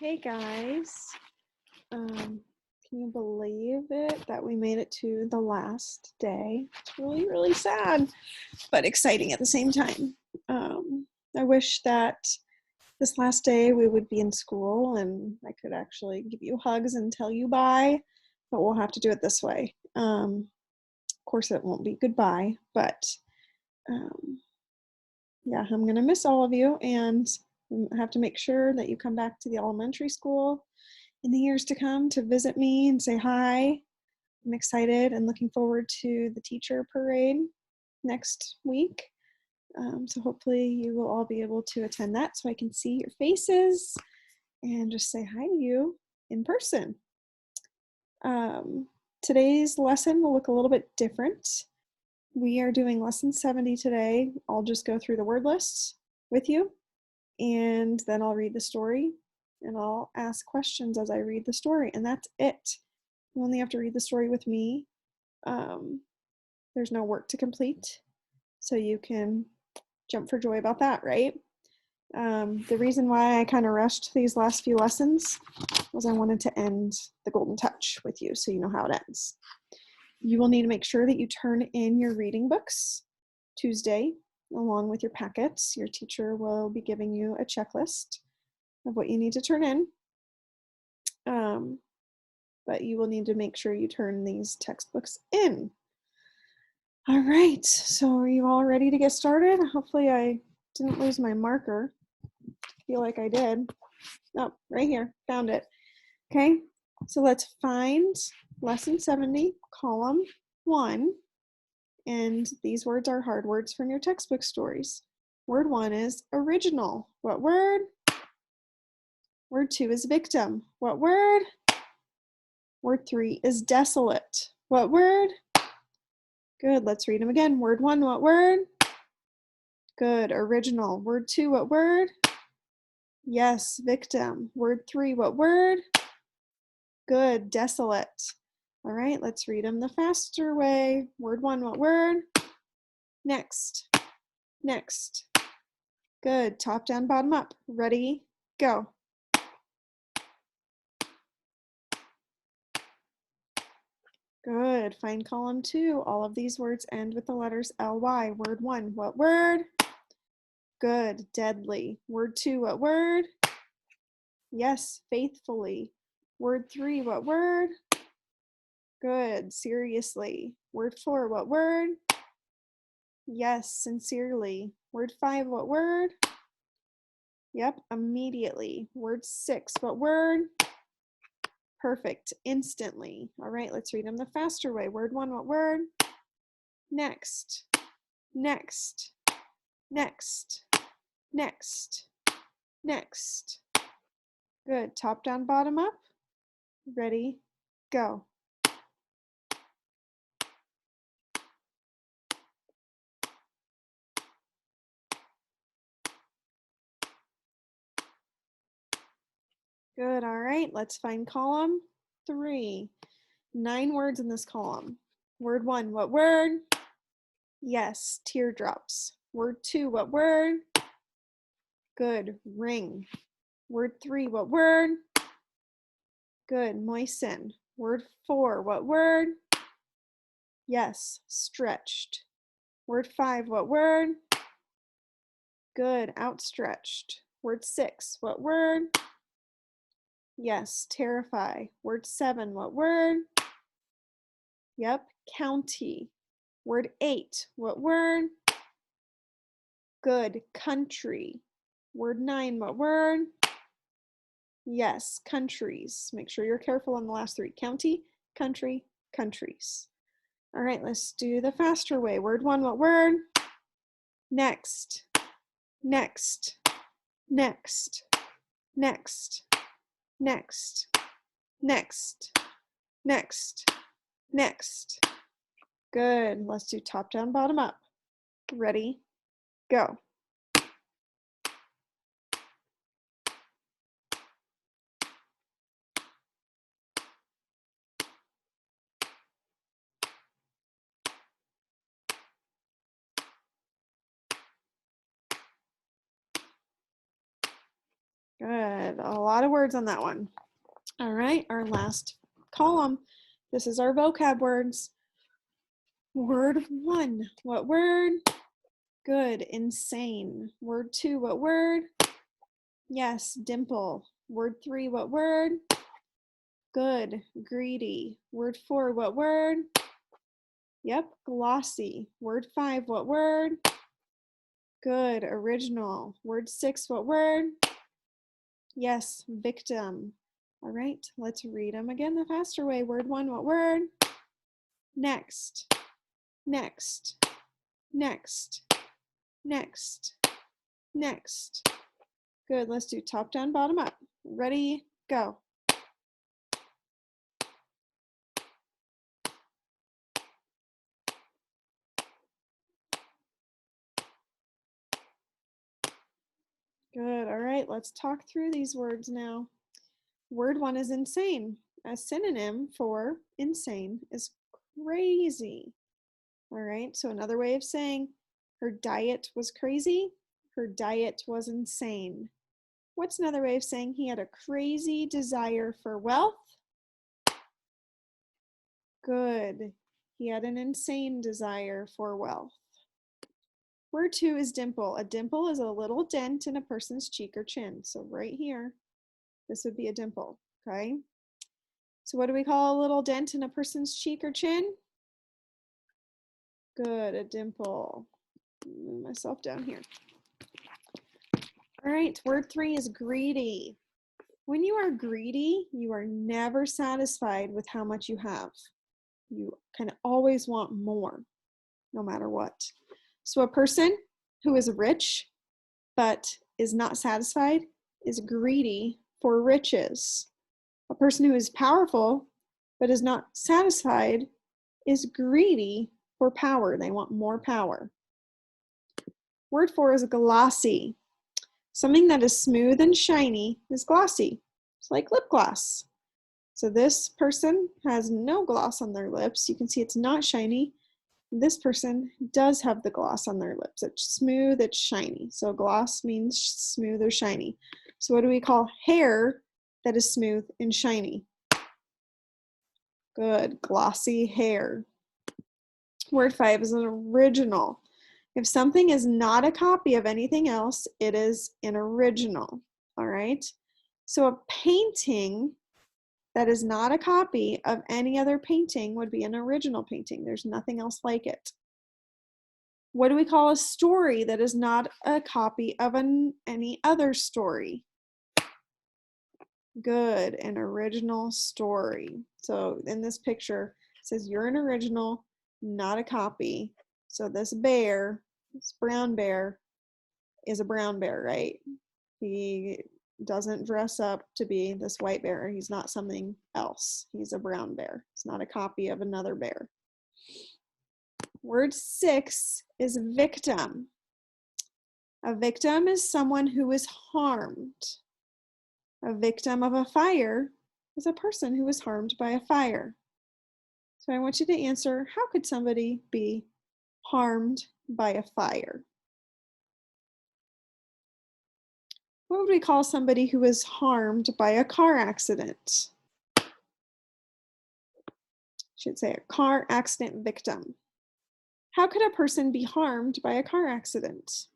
Hey guys, can you believe it that we made it to the last day? It's really sad, but exciting at the same time. I wish that this last day we would be in school and I could actually give you hugs and tell you bye, but we'll have to do it this way. Of course, it won't be goodbye, but yeah, I'm gonna miss all of you, and I have to make sure that you come back to the elementary school in the years to come to visit me and say hi. I'm excited and looking forward to the teacher parade next week. So hopefully you will all be able to attend that so I can see your faces and just say hi to you in person. Today's lesson will look a little bit different. We are doing lesson 70 today. I'll just go through the word lists with you, and then I'll read the story and I'll ask questions as I read the story, and that's it. You only have to read the story with me. There's no work to complete, so you can jump for joy about that, right? The reason why I kind of rushed these last few lessons was I wanted to end the golden touch with you so you know how it ends. You will need to make sure that you turn in your reading books Tuesday along with your packets. Your teacher will be giving you a checklist of what you need to turn in. But you will need to make sure you turn these textbooks in. All right, so are you all ready to get started? Hopefully I didn't lose my marker. I feel like I did. Oh, right here, found it. Okay, so let's find lesson 70, column 1. And these words are hard words from your textbook stories. Word 1 is original. What word? Word 2 is victim. What word? Word 3 is desolate. What word? Good, let's read them again. Word 1, what word? Good, original. Word 2, what word? Yes, victim. Word 3, what word? Good, desolate. All right, let's read them the faster way. Word 1, what word? Next. Next. Good, top down, bottom up. Ready, go. Good, find column 2. All of these words end with the letters ly. Word 1, what word? Good, deadly. Word 2, what word? Yes, faithfully. Word 3, what word? Good, seriously. Word 4, what word? Yes, sincerely. Word 5, what word? Yep, immediately. Word 6, what word? Perfect, instantly. All right, let's read them the faster way. Word 1, what word? Next, next, next, next, next. Good, top down, bottom up. Ready, go. Good, all right, let's find column 3. 9 words in this column. Word 1, what word? Yes, teardrops. Word 2, what word? Good, ring. Word 3, what word? Good, moisten. Word 4, what word? Yes, stretched. Word 5, what word? Good, outstretched. Word 6, what word? Yes, terrify. Word 7, what word? Yep, county. Word 8, what word? Good, country. Word 9, what word? Yes, countries. Make sure you're careful on the last 3. County, country, countries. All right, let's do the faster way. Word 1, what word? Next, next, next, next, next, next, next, next. Good, let's do top down, bottom up. Ready, go. Good. A lot of words on that one. All right, our last column. This is our vocab words. Word 1. What word? Good. Insane. Word 2. What word? Yes, dimple. Word 3. What word? Good. Greedy. Word 4. What word? Yep, glossy. Word 5. What word? Good. Original. Word 6. What word? Yes, victim. All right, let's read them again the faster way. Word 1. What word? Next. Next. Next. Next. Next. Good. Let's do top down, bottom up. Ready, go. Good. All right, let's talk through these words now. Word 1 is insane. A synonym for insane is crazy. All right, so another way of saying her diet was crazy, her diet was insane. What's another way of saying he had a crazy desire for wealth? Good. He had an insane desire for wealth. Word 2 is dimple. A dimple is a little dent in a person's cheek or chin. So right here, this would be a dimple, okay? So what do we call a little dent in a person's cheek or chin? Good, a dimple. Move myself down here. All right, word 3 is greedy. When you are greedy, you are never satisfied with how much you have. You kind of always want more, no matter what. So a person who is rich but is not satisfied is greedy for riches. A person who is powerful but is not satisfied is greedy for power. They want more power. Word 4 is glossy. Something that is smooth and shiny is glossy. It's like lip gloss. So this person has no gloss on their lips. You can see it's not shiny. This person does have the gloss on their lips. It's smooth, it's shiny. So gloss means smooth or shiny. So what do we call hair that is smooth and shiny? Good, glossy hair. Word 5 is an original. If something is not a copy of anything else, it is an original, all right? So a painting that is not a copy of any other painting would be an original painting. There's nothing else like it. What do we call a story that is not a copy of any other story? Good, an original story. So in this picture, it says you're an original, not a copy. So this bear, this brown bear, is a brown bear, right? He doesn't dress up to be this white bear. He's not something else. He's a brown bear. It's not a copy of another bear. Word 6 is victim. A victim is someone who is harmed. A victim of a fire is a person who was harmed by a fire. So I want you to answer, how could somebody be harmed by a fire? What would we call somebody who is harmed by a car accident? Should say a car accident victim. How could a person be harmed by a car accident?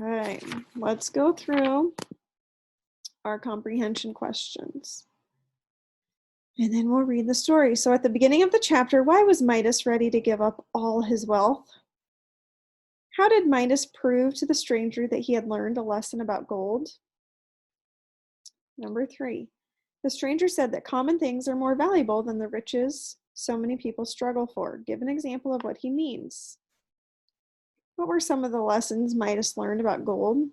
Okay, let's go through our comprehension questions. And then we'll read the story. So at the beginning of the chapter, why was Midas ready to give up all his wealth? How did Midas prove to the stranger that he had learned a lesson about gold? Number 3, the stranger said that common things are more valuable than the riches so many people struggle for. Give an example of what he means. What were some of the lessons Midas learned about gold?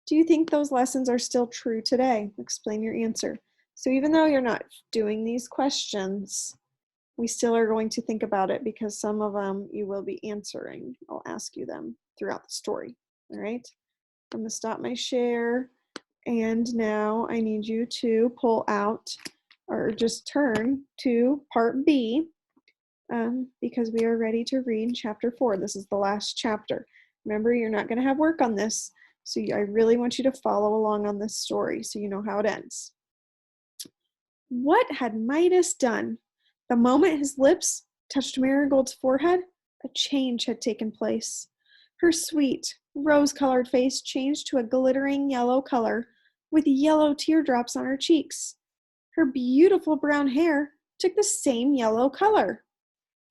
Do you think those lessons are still true today? Explain your answer. So even though you're not doing these questions, we still are going to think about it because some of them you will be answering. I'll ask you them throughout the story. All right. I'm going to stop my share. And now I need you to pull out or just turn to part B because we are ready to read chapter 4. This is the last chapter. Remember, you're not going to have work on this, so I really want you to follow along on this story so you know how it ends. What had Midas done? The moment his lips touched Marigold's forehead, a change had taken place. Her sweet, rose-colored face changed to a glittering yellow color with yellow teardrops on her cheeks. Her beautiful brown hair took the same yellow color.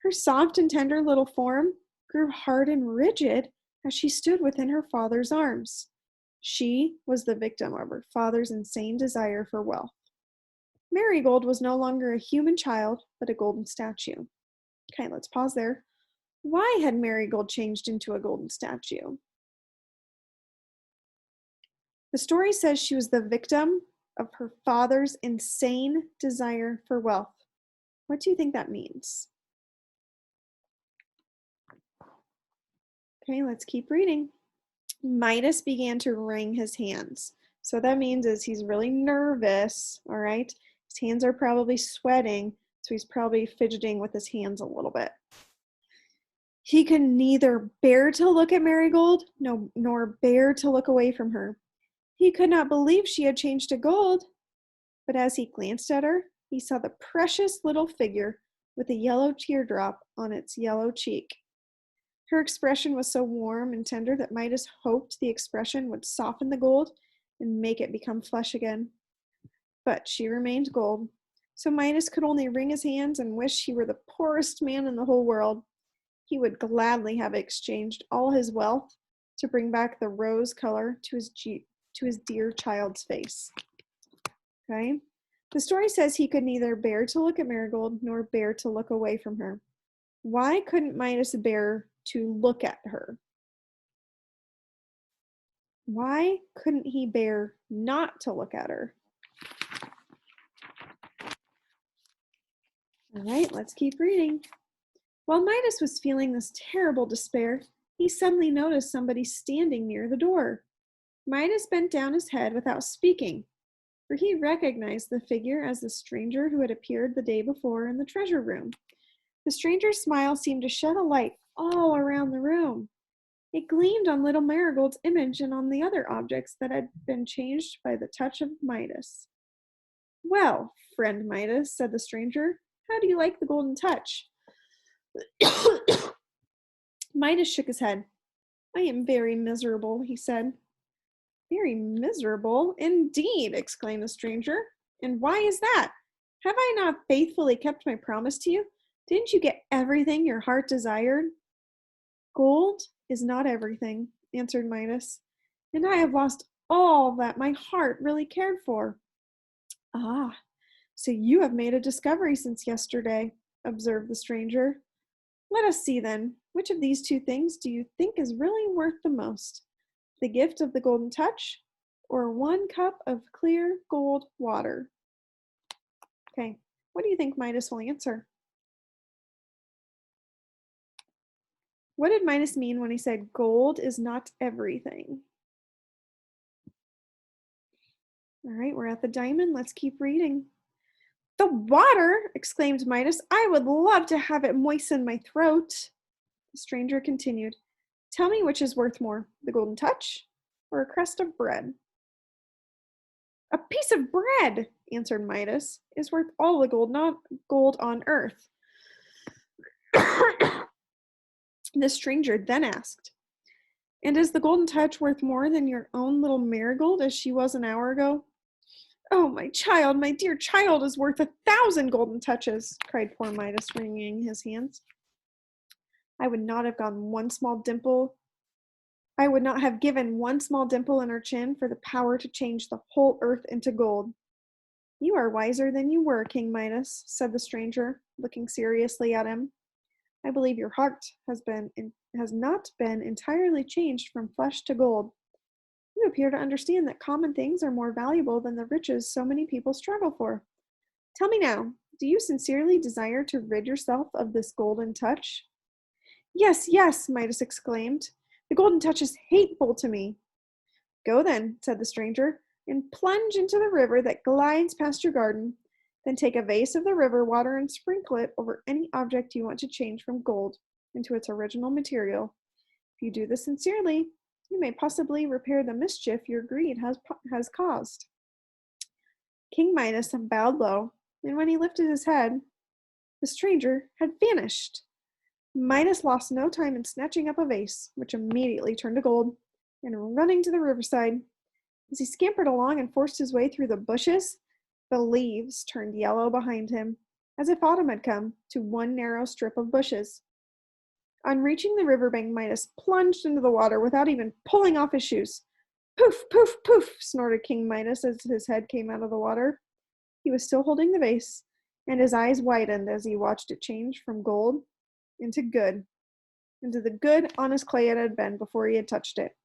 Her soft and tender little form grew hard and rigid as she stood within her father's arms. She was the victim of her father's insane desire for wealth. Marigold was no longer a human child, but a golden statue. Okay, let's pause there. Why had Marigold changed into a golden statue? The story says she was the victim of her father's insane desire for wealth. What do you think that means? Okay, let's keep reading. Midas began to wring his hands. So that means is he's really nervous, all right? His hands are probably sweating, so he's probably fidgeting with his hands a little bit. He could neither bear to look at Marigold, nor bear to look away from her. He could not believe she had changed to gold, but as he glanced at her, he saw the precious little figure with a yellow teardrop on its yellow cheek. Her expression was so warm and tender that Midas hoped the expression would soften the gold and make it become flesh again. But she remained gold, so Midas could only wring his hands and wish he were the poorest man in the whole world. He would gladly have exchanged all his wealth to bring back the rose color to his dear child's face. Okay? The story says he could neither bear to look at Marigold nor bear to look away from her. Why couldn't Midas bear to look at her? Why couldn't he bear not to look at her? All right, let's keep reading. While Midas was feeling this terrible despair, he suddenly noticed somebody standing near the door. Midas bent down his head without speaking, for he recognized the figure as the stranger who had appeared the day before in the treasure room. The stranger's smile seemed to shed a light all around the room. It gleamed on little Marigold's image and on the other objects that had been changed by the touch of Midas. "Well, friend Midas," said the stranger, "how do you like the golden touch?" Midas shook his head. "I am very miserable," he said. "Very miserable, indeed," exclaimed the stranger. "And why is that? Have I not faithfully kept my promise to you? Didn't you get everything your heart desired?" "Gold is not everything," answered Midas, "and I have lost all that my heart really cared for." "Ah, so you have made a discovery since yesterday," observed the stranger. "Let us see then, which of these two things do you think is really worth the most? The gift of the golden touch, or 1 cup of clear gold water?" Okay, what do you think Midas will answer? What did Midas mean when he said gold is not everything? All right, we're at the diamond. Let's keep reading. "The water!" exclaimed Midas. "I would love to have it moisten my throat." The stranger continued, "Tell me which is worth more, the golden touch or a crust of bread?" "A piece of bread," answered Midas, "is worth all the gold on earth." The stranger then asked, "And is the golden touch worth more than your own little Marigold as she was an hour ago?" "Oh, my child, my dear child is worth 1,000 golden touches," cried poor Midas, wringing his hands. I would not have given one small dimple in her chin for the power to change the whole earth into gold." "You are wiser than you were, King Midas," said the stranger, looking seriously at him. "I believe your heart has not been entirely changed from flesh to gold. You appear to understand that common things are more valuable than the riches so many people struggle for. Tell me now, do you sincerely desire to rid yourself of this golden touch?" "Yes, yes," Midas exclaimed. "The golden touch is hateful to me." "Go then," said the stranger, "and plunge into the river that glides past your garden. Then take a vase of the river water and sprinkle it over any object you want to change from gold into its original material. If you do this sincerely, you may possibly repair the mischief your greed has caused. King Midas bowed low, and when he lifted his head, the stranger had vanished. Midas lost no time in snatching up a vase, which immediately turned to gold, and running to the riverside. As he scampered along and forced his way through the bushes, the leaves turned yellow behind him, as if autumn had come to one narrow strip of bushes. On reaching the riverbank, Midas plunged into the water without even pulling off his shoes. Poof, poof, poof, snorted King Midas as his head came out of the water. He was still holding the vase, and his eyes widened as he watched it change from gold into the good, honest clay it had been before he had touched it.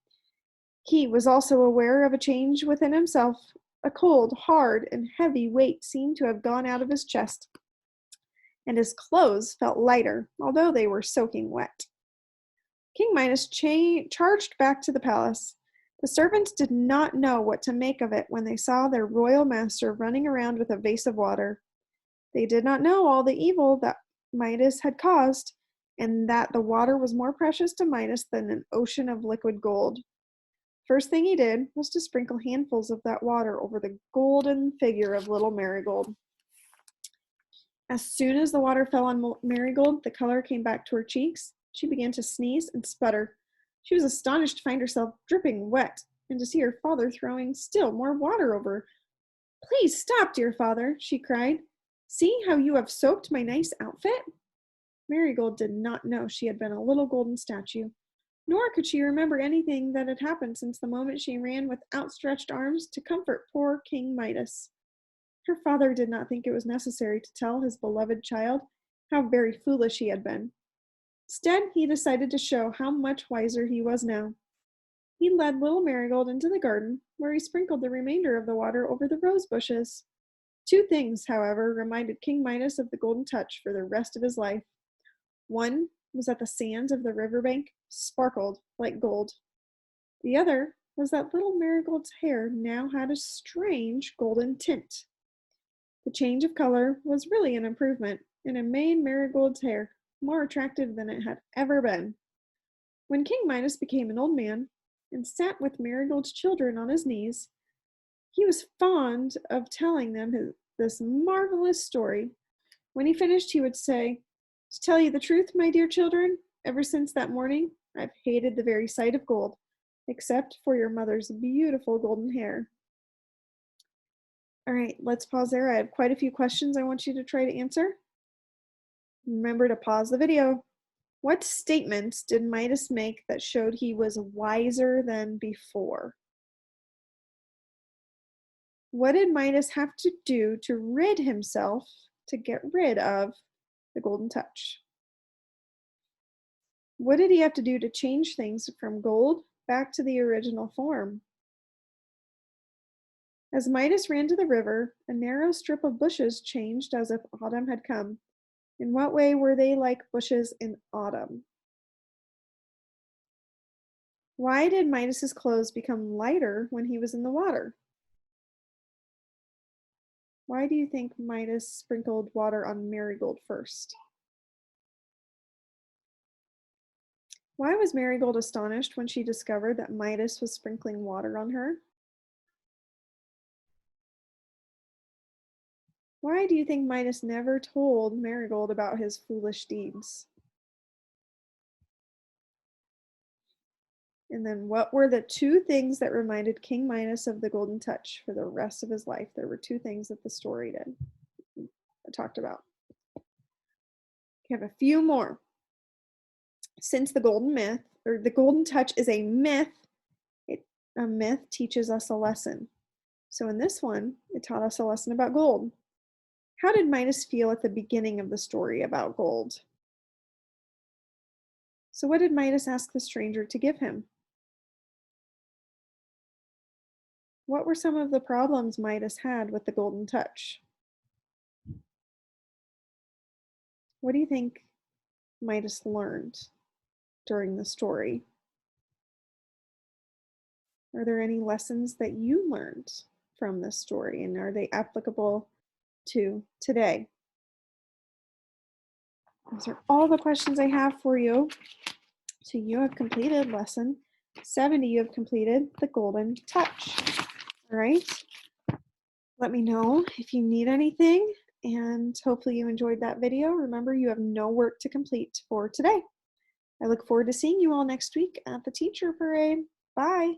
He was also aware of a change within himself. A cold, hard, and heavy weight seemed to have gone out of his chest, and his clothes felt lighter, although they were soaking wet. King Midas charged back to the palace. The servants did not know what to make of it when they saw their royal master running around with a vase of water. They did not know all the evil that Midas had caused, and that the water was more precious to Midas than an ocean of liquid gold. First thing he did was to sprinkle handfuls of that water over the golden figure of little Marigold. As soon as the water fell on Marigold, the color came back to her cheeks. She began to sneeze and sputter. She was astonished to find herself dripping wet, and to see her father throwing still more water over her. "Please stop, dear father," she cried. "See how you have soaked my nice outfit?" Marigold did not know she had been a little golden statue, nor could she remember anything that had happened since the moment she ran with outstretched arms to comfort poor King Midas. Her father did not think it was necessary to tell his beloved child how very foolish he had been. Instead, he decided to show how much wiser he was now. He led little Marigold into the garden, where he sprinkled the remainder of the water over the rose bushes. Two things, however, reminded King Midas of the golden touch for the rest of his life. One was that the sands of the riverbank sparkled like gold. The other was that little Marigold's hair now had a strange golden tint. The change of color was really an improvement, and it made Marigold's hair more attractive than it had ever been. When King Midas became an old man and sat with Marigold's children on his knees, he was fond of telling them this marvelous story. When he finished, he would say, "To tell you the truth, my dear children, ever since that morning, I've hated the very sight of gold, except for your mother's beautiful golden hair." All right, let's pause there. I have quite a few questions I want you to try to answer. Remember to pause the video. What statements did Midas make that showed he was wiser than before? What did Midas have to do to get rid of the golden touch? What did he have to do to change things from gold back to the original form? As Midas ran to the river, a narrow strip of bushes changed as if autumn had come. In what way were they like bushes in autumn? Why did Midas's clothes become lighter when he was in the water? Why do you think Midas sprinkled water on Marigold first? Why was Marigold astonished when she discovered that Midas was sprinkling water on her? Why do you think Midas never told Marigold about his foolish deeds? And then what were the two things that reminded King Midas of the golden touch for the rest of his life? There were two things that the story talked about. We have a few more. Since the golden touch is a myth, a myth teaches us a lesson. So in this one, it taught us a lesson about gold. How did Midas feel at the beginning of the story about gold? So what did Midas ask the stranger to give him? What were some of the problems Midas had with the golden touch? What do you think Midas learned during the story? Are there any lessons that you learned from this story, and are they applicable to today? Those are all the questions I have for you. So you have completed lesson 70. You have completed the golden touch. All right. Let me know if you need anything, and hopefully you enjoyed that video. Remember, you have no work to complete for today. I look forward to seeing you all next week at the teacher parade. Bye.